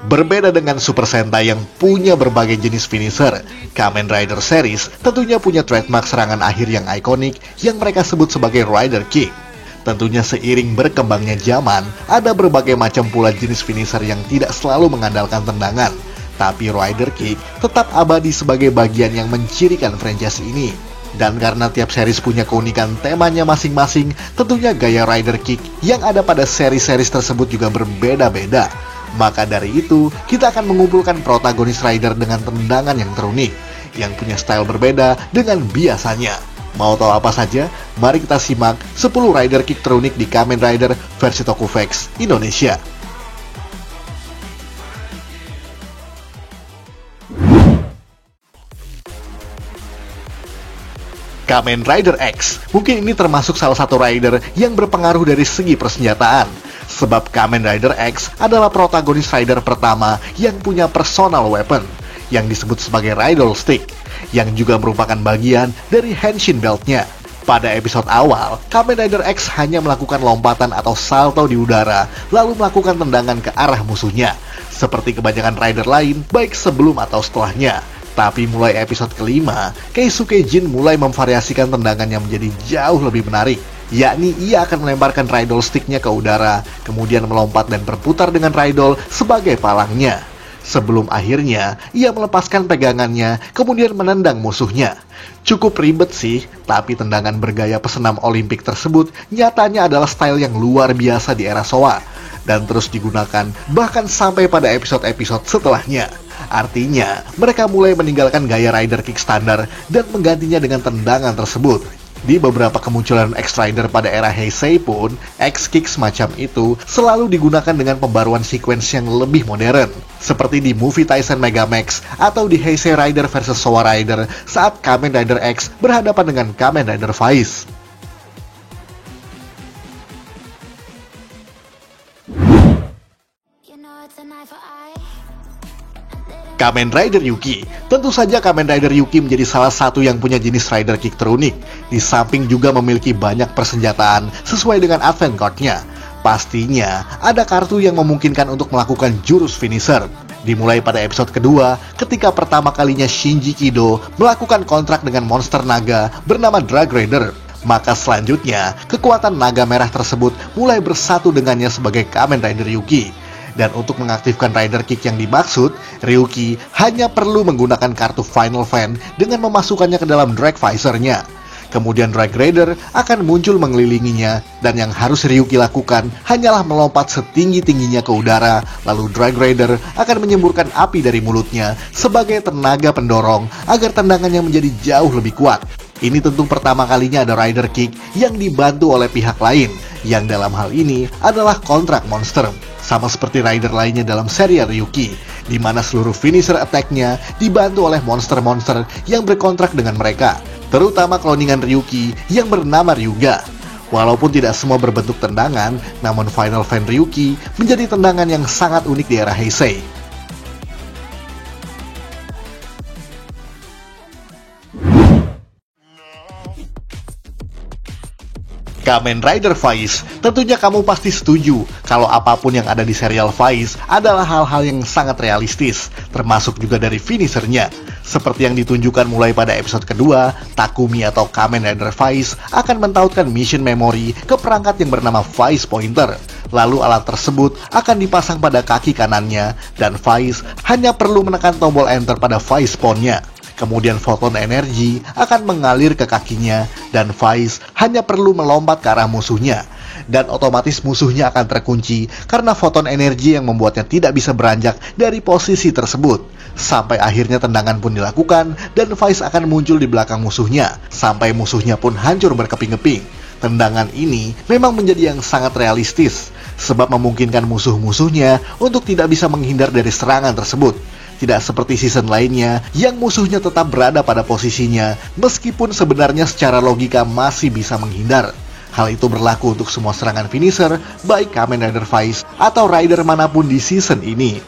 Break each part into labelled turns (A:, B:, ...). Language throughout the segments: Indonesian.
A: Berbeda dengan Super Sentai yang punya berbagai jenis finisher, Kamen Rider series tentunya punya trademark serangan akhir yang ikonik yang mereka sebut sebagai Rider Kick. Tentunya seiring berkembangnya zaman, ada berbagai macam pula jenis finisher yang tidak selalu mengandalkan tendangan. Tapi Rider Kick tetap abadi sebagai bagian yang mencirikan franchise ini. Dan karena tiap series punya keunikan temanya masing-masing, tentunya gaya Rider Kick yang ada pada seri-series tersebut juga berbeda-beda. Maka dari itu, kita akan mengumpulkan protagonis Rider dengan tendangan yang terunik, yang punya style berbeda dengan biasanya. Mau tahu apa saja? Mari kita simak 10 Rider Kick terunik di Kamen Rider versi Tokuvex Indonesia. Kamen Rider X, mungkin ini termasuk salah satu rider yang berpengaruh dari segi persenjataan. Sebab Kamen Rider X adalah protagonis rider pertama yang punya personal weapon, yang disebut sebagai Rider Stick, yang juga merupakan bagian dari Henshin Belt-nya. Pada episode awal, Kamen Rider X hanya melakukan lompatan atau salto di udara, lalu melakukan tendangan ke arah musuhnya, seperti kebanyakan rider lain, baik sebelum atau setelahnya. Tapi mulai episode kelima, Keisuke Jin mulai memvariasikan tendangannya menjadi jauh lebih menarik. Yakni ia akan melemparkan Rider Stick-nya ke udara, kemudian melompat dan berputar dengan Rider sebagai palangnya. Sebelum akhirnya, ia melepaskan pegangannya, kemudian menendang musuhnya. Cukup ribet sih, tapi tendangan bergaya pesenam Olimpik tersebut nyatanya adalah style yang luar biasa di era Showa, dan terus digunakan bahkan sampai pada episode-episode setelahnya. Artinya, mereka mulai meninggalkan gaya Rider Kick standar dan menggantinya dengan tendangan tersebut. Di beberapa kemunculan X-Rider pada era Heisei pun, X-Kick semacam itu selalu digunakan dengan pembaruan sequence yang lebih modern, seperti di movie Taisen Megamax atau di Heisei Rider vs Showa Rider saat Kamen Rider X berhadapan dengan Kamen Rider Faiz. Kamen Rider Yuki. Tentu saja Kamen Rider Yuki menjadi salah satu yang punya jenis Rider Kick terunik, di samping juga memiliki banyak persenjataan sesuai dengan advent card-nya. Pastinya, ada kartu yang memungkinkan untuk melakukan jurus finisher. Dimulai pada episode kedua, ketika pertama kalinya Shinji Kido melakukan kontrak dengan monster naga bernama Drag Raider. Maka selanjutnya, kekuatan naga merah tersebut mulai bersatu dengannya sebagai Kamen Rider Yuki. Dan untuk mengaktifkan Rider Kick yang dimaksud, Ryuki hanya perlu menggunakan kartu Final Fan dengan memasukkannya ke dalam Drag Visor-nya. Kemudian Drag Raider akan muncul mengelilinginya, dan yang harus Ryuki lakukan hanyalah melompat setinggi-tingginya ke udara, lalu Drag Raider akan menyemburkan api dari mulutnya sebagai tenaga pendorong agar tendangannya menjadi jauh lebih kuat. Ini tentu pertama kalinya ada Rider Kick yang dibantu oleh pihak lain, yang dalam hal ini adalah kontrak monster. Sama seperti rider lainnya dalam serial Ryuki, di mana seluruh finisher attack-nya dibantu oleh monster-monster yang berkontrak dengan mereka, terutama kloningan Ryuki yang bernama Ryuga. Walaupun tidak semua berbentuk tendangan, namun Final Fan Ryuki menjadi tendangan yang sangat unik di era Heisei. Kamen Rider Faiz, tentunya kamu pasti setuju kalau apapun yang ada di serial Faiz adalah hal-hal yang sangat realistis, termasuk juga dari finishernya. Seperti yang ditunjukkan mulai pada episode kedua, Takumi atau Kamen Rider Faiz akan mentautkan mission memory ke perangkat yang bernama Faiz Pointer. Lalu alat tersebut akan dipasang pada kaki kanannya, dan Faiz hanya perlu menekan tombol enter pada Faiz Pawn-nya. Kemudian foton energi akan mengalir ke kakinya, dan Faiz hanya perlu melompat ke arah musuhnya. Dan otomatis musuhnya akan terkunci karena foton energi yang membuatnya tidak bisa beranjak dari posisi tersebut. Sampai akhirnya tendangan pun dilakukan, dan Faiz akan muncul di belakang musuhnya, sampai musuhnya pun hancur berkeping-keping. Tendangan ini memang menjadi yang sangat realistis, sebab memungkinkan musuh-musuhnya untuk tidak bisa menghindar dari serangan tersebut. Tidak seperti season lainnya yang musuhnya tetap berada pada posisinya, meskipun sebenarnya secara logika masih bisa menghindar. Hal itu berlaku untuk semua serangan finisher, baik Kamen Rider Faiz atau rider manapun di season ini.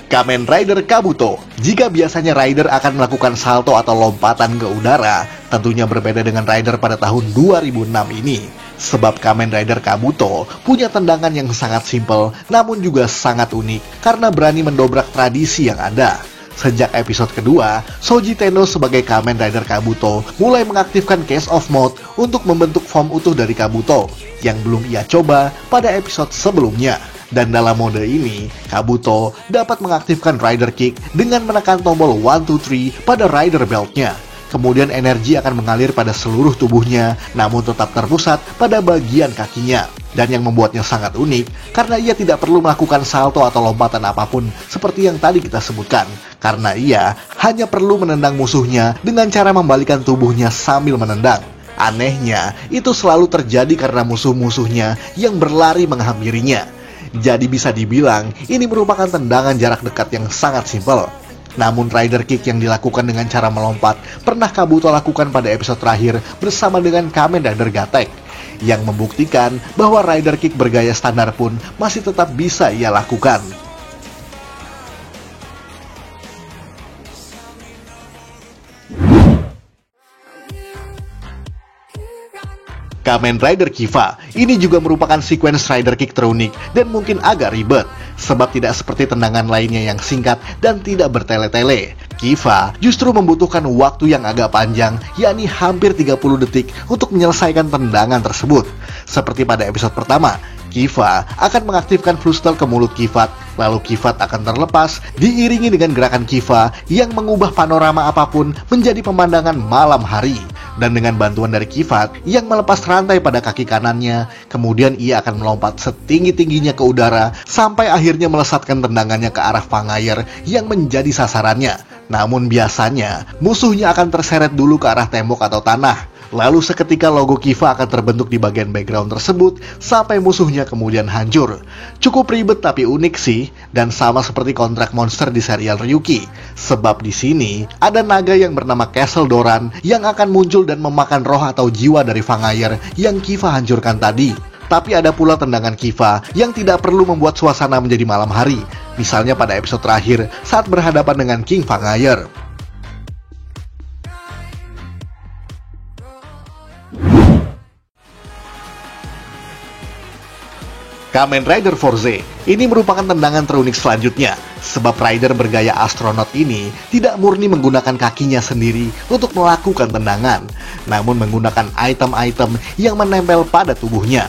A: Kamen Rider Kabuto. Jika biasanya Rider akan melakukan salto atau lompatan ke udara, tentunya berbeda dengan Rider pada tahun 2006 ini. Sebab Kamen Rider Kabuto punya tendangan yang sangat simpel, namun juga sangat unik karena berani mendobrak tradisi yang ada. Sejak episode kedua, Shoji Tenno sebagai Kamen Rider Kabuto mulai mengaktifkan Case of Mode untuk membentuk form utuh dari Kabuto, yang belum ia coba pada episode sebelumnya. Dan dalam mode ini, Kabuto dapat mengaktifkan Rider Kick dengan menekan tombol 1, 2, 3 pada Rider Belt-nya. Kemudian energi akan mengalir pada seluruh tubuhnya, namun tetap terpusat pada bagian kakinya. Dan yang membuatnya sangat unik, karena ia tidak perlu melakukan salto atau lompatan apapun seperti yang tadi kita sebutkan. Karena ia hanya perlu menendang musuhnya dengan cara membalikan tubuhnya sambil menendang. Anehnya, itu selalu terjadi karena musuh-musuhnya yang berlari menghampirinya. Jadi bisa dibilang, ini merupakan tendangan jarak dekat yang sangat simpel. Namun Rider Kick yang dilakukan dengan cara melompat pernah Kabuto lakukan pada episode terakhir bersama dengan Kamen Rider Gatek, yang membuktikan bahwa Rider Kick bergaya standar pun masih tetap bisa ia lakukan. Kamen Rider Kiva, ini juga merupakan sequence Rider Kick terunik dan mungkin agak ribet, sebab tidak seperti tendangan lainnya yang singkat dan tidak bertele-tele. Kiva justru membutuhkan waktu yang agak panjang, yakni hampir 30 detik untuk menyelesaikan tendangan tersebut. Seperti pada episode pertama, Kiva akan mengaktifkan Flustel ke mulut Kivat, lalu Kivat akan terlepas, diiringi dengan gerakan Kiva yang mengubah panorama apapun menjadi pemandangan malam hari. Dan dengan bantuan dari Kivat yang melepas rantai pada kaki kanannya, kemudian ia akan melompat setinggi-tingginya ke udara sampai akhirnya melesatkan tendangannya ke arah Fangayer yang menjadi sasarannya. Namun biasanya musuhnya akan terseret dulu ke arah tembok atau tanah. Lalu seketika logo Kiva akan terbentuk di bagian background tersebut sampai musuhnya kemudian hancur. Cukup ribet tapi unik sih, dan sama seperti kontrak monster di serial Ryuki. Sebab di sini ada naga yang bernama Castle Doran yang akan muncul dan memakan roh atau jiwa dari Fangayer yang Kiva hancurkan tadi. Tapi ada pula tendangan Kiva yang tidak perlu membuat suasana menjadi malam hari. Misalnya pada episode terakhir saat berhadapan dengan King Fangayer. Kamen Rider Fourze, ini merupakan tendangan terunik selanjutnya, sebab Rider bergaya astronot ini tidak murni menggunakan kakinya sendiri untuk melakukan tendangan, namun menggunakan item-item yang menempel pada tubuhnya.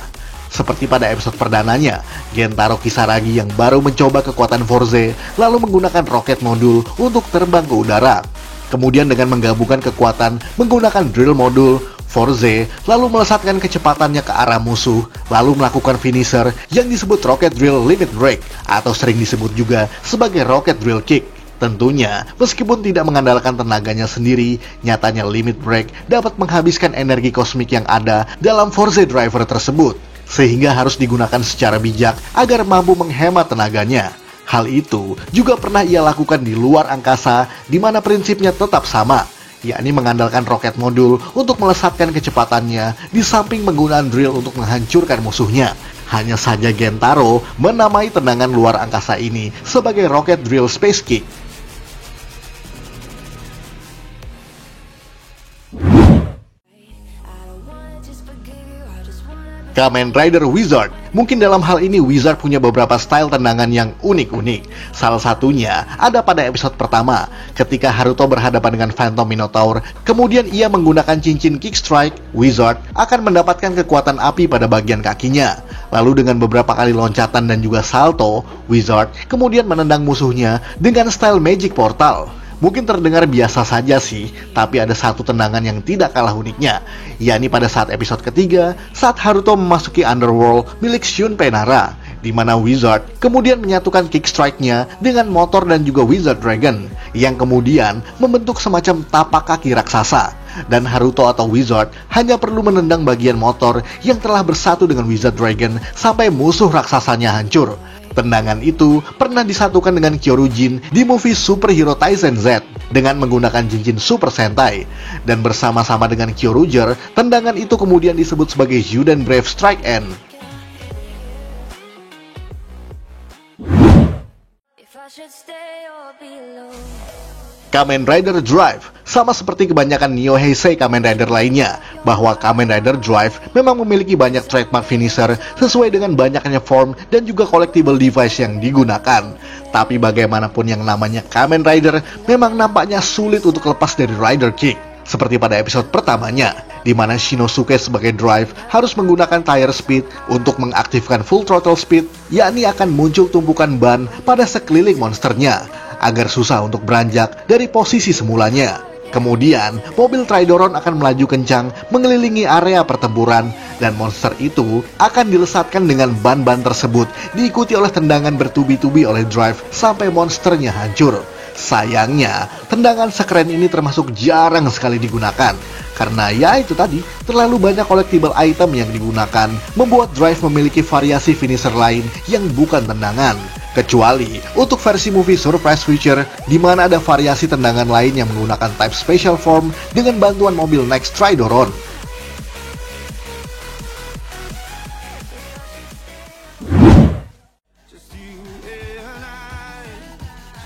A: Seperti pada episode perdananya, Gentaro Kisaragi yang baru mencoba kekuatan Fourze, lalu menggunakan roket modul untuk terbang ke udara. Kemudian dengan menggabungkan kekuatan menggunakan drill modul, Fourze lalu melesatkan kecepatannya ke arah musuh, lalu melakukan finisher yang disebut Rocket Drill Limit Break, atau sering disebut juga sebagai Rocket Drill Kick. Tentunya, meskipun tidak mengandalkan tenaganya sendiri, nyatanya Limit Break dapat menghabiskan energi kosmik yang ada dalam Fourze Driver tersebut, sehingga harus digunakan secara bijak agar mampu menghemat tenaganya. Hal itu juga pernah ia lakukan di luar angkasa, di mana prinsipnya tetap sama, yakni mengandalkan roket modul untuk melesatkan kecepatannya di samping penggunaan drill untuk menghancurkan musuhnya. Hanya saja Gentaro menamai tendangan luar angkasa ini sebagai Rocket Drill Space Kick. Kamen Rider Wizard. Mungkin dalam hal ini Wizard punya beberapa style tendangan yang unik-unik. Salah satunya ada pada episode pertama, ketika Haruto berhadapan dengan Phantom Minotaur, kemudian ia menggunakan cincin Kick Strike, Wizard akan mendapatkan kekuatan api pada bagian kakinya. Lalu dengan beberapa kali loncatan dan juga salto, Wizard kemudian menendang musuhnya dengan style Magic Portal. Mungkin terdengar biasa saja sih, tapi ada satu tendangan yang tidak kalah uniknya, yakni pada saat episode ketiga, saat Haruto memasuki Underworld milik Shunpei Nara, di mana Wizard kemudian menyatukan Kick Strike-nya dengan motor dan juga Wizard Dragon, yang kemudian membentuk semacam tapak kaki raksasa. Dan Haruto atau Wizard hanya perlu menendang bagian motor yang telah bersatu dengan Wizard Dragon sampai musuh raksasanya hancur. Tendangan itu pernah disatukan dengan Kyorujin di movie Superhero Taisen Z dengan menggunakan cincin Super Sentai. Dan bersama-sama dengan Kyoruger, tendangan itu kemudian disebut sebagai Juden Brave Strike End. Kamen Rider Drive sama seperti kebanyakan Neo Heisei Kamen Rider lainnya, bahwa Kamen Rider Drive memang memiliki banyak trademark finisher sesuai dengan banyaknya form dan juga collectible device yang digunakan. Tapi bagaimanapun yang namanya Kamen Rider memang nampaknya sulit untuk lepas dari Rider Kick. Seperti pada episode pertamanya, di mana Shinosuke sebagai Drive harus menggunakan tire speed untuk mengaktifkan full throttle speed, yakni akan muncul tumpukan ban pada sekeliling monsternya, agar susah untuk beranjak dari posisi semulanya. Kemudian, mobil Tridoron akan melaju kencang mengelilingi area pertempuran, dan monster itu akan dilesatkan dengan ban-ban tersebut, diikuti oleh tendangan bertubi-tubi oleh Drive sampai monsternya hancur. Sayangnya, tendangan sekeren ini termasuk jarang sekali digunakan, karena ya itu tadi, terlalu banyak collectible item yang digunakan, membuat Drive memiliki variasi finisher lain yang bukan tendangan. Kecuali untuk versi movie Surprise Feature, di mana ada variasi tendangan lain yang menggunakan type special form dengan bantuan mobil Next Tridoron.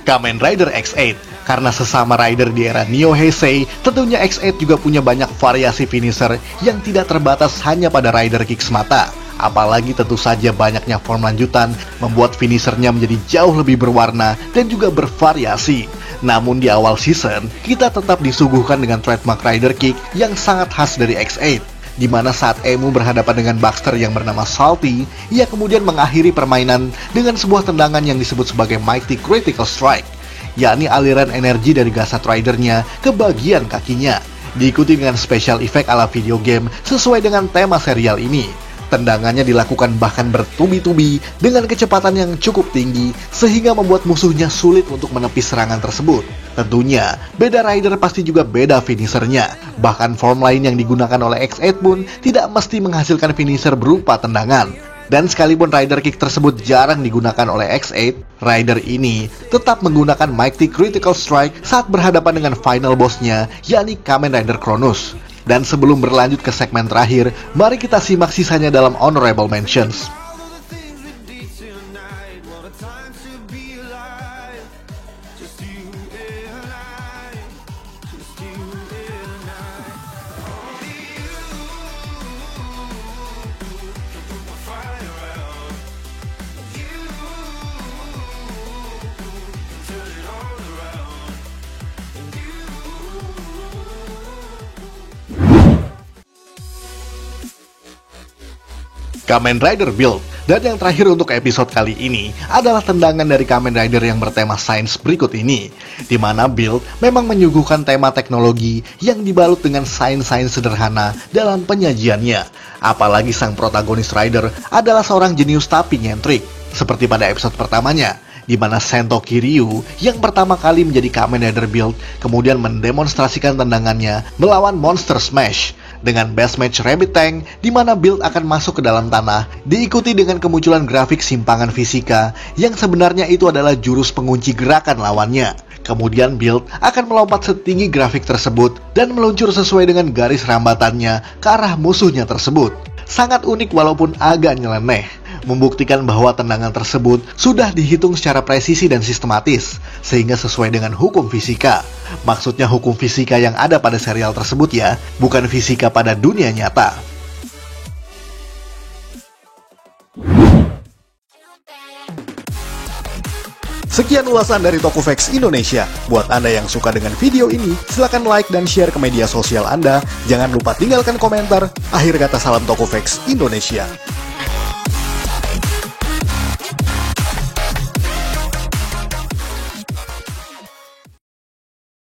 A: Kamen Rider X8, karena sesama rider di era Neo Heisei, tentunya X8 juga punya banyak variasi finisher yang tidak terbatas hanya pada Rider Kick semata. Apalagi tentu saja banyaknya form lanjutan membuat finishernya menjadi jauh lebih berwarna dan juga bervariasi. Namun di awal season, kita tetap disuguhkan dengan trademark Rider Kick yang sangat khas dari X8, di mana saat Emu berhadapan dengan Baxter yang bernama Salty, ia kemudian mengakhiri permainan dengan sebuah tendangan yang disebut sebagai Mighty Critical Strike, yakni aliran energi dari gasat ridernya ke bagian kakinya, diikuti dengan special effect ala video game sesuai dengan tema serial ini. Tendangannya dilakukan bahkan bertubi-tubi dengan kecepatan yang cukup tinggi sehingga membuat musuhnya sulit untuk menepis serangan tersebut. Tentunya, beda rider pasti juga beda finishernya. Bahkan form lain yang digunakan oleh X8 pun tidak mesti menghasilkan finisher berupa tendangan. Dan sekalipun Rider Kick tersebut jarang digunakan oleh X8, rider ini tetap menggunakan Mighty Critical Strike saat berhadapan dengan final bossnya, yakni Kamen Rider Cronus. Dan sebelum berlanjut ke segmen terakhir, mari kita simak sisanya dalam Honorable Mentions. Kamen Rider Build. Dan yang terakhir untuk episode kali ini adalah tendangan dari Kamen Rider yang bertema sains berikut ini, di mana Build memang menyuguhkan tema teknologi yang dibalut dengan sains-sains sederhana dalam penyajiannya. Apalagi sang protagonis Rider adalah seorang jenius tapi nyentrik, seperti pada episode pertamanya, di mana Sento Kiryu yang pertama kali menjadi Kamen Rider Build kemudian mendemonstrasikan tendangannya melawan Monster Smash dengan best match Rabbit Tank, di mana Build akan masuk ke dalam tanah, diikuti dengan kemunculan grafik simpangan fisika yang sebenarnya itu adalah jurus pengunci gerakan lawannya. Kemudian Build akan melompat setinggi grafik tersebut dan meluncur sesuai dengan garis rambatannya ke arah musuhnya tersebut. Sangat unik walaupun agak nyeleneh, membuktikan bahwa tendangan tersebut sudah dihitung secara presisi dan sistematis, sehingga sesuai dengan hukum fisika. Maksudnya hukum fisika yang ada pada serial tersebut ya, bukan fisika pada dunia nyata.
B: Sekian ulasan dari Tokuvex Indonesia. Buat Anda yang suka dengan video ini, silakan like dan share ke media sosial Anda. Jangan lupa tinggalkan komentar. Akhir kata salam Tokuvex Indonesia.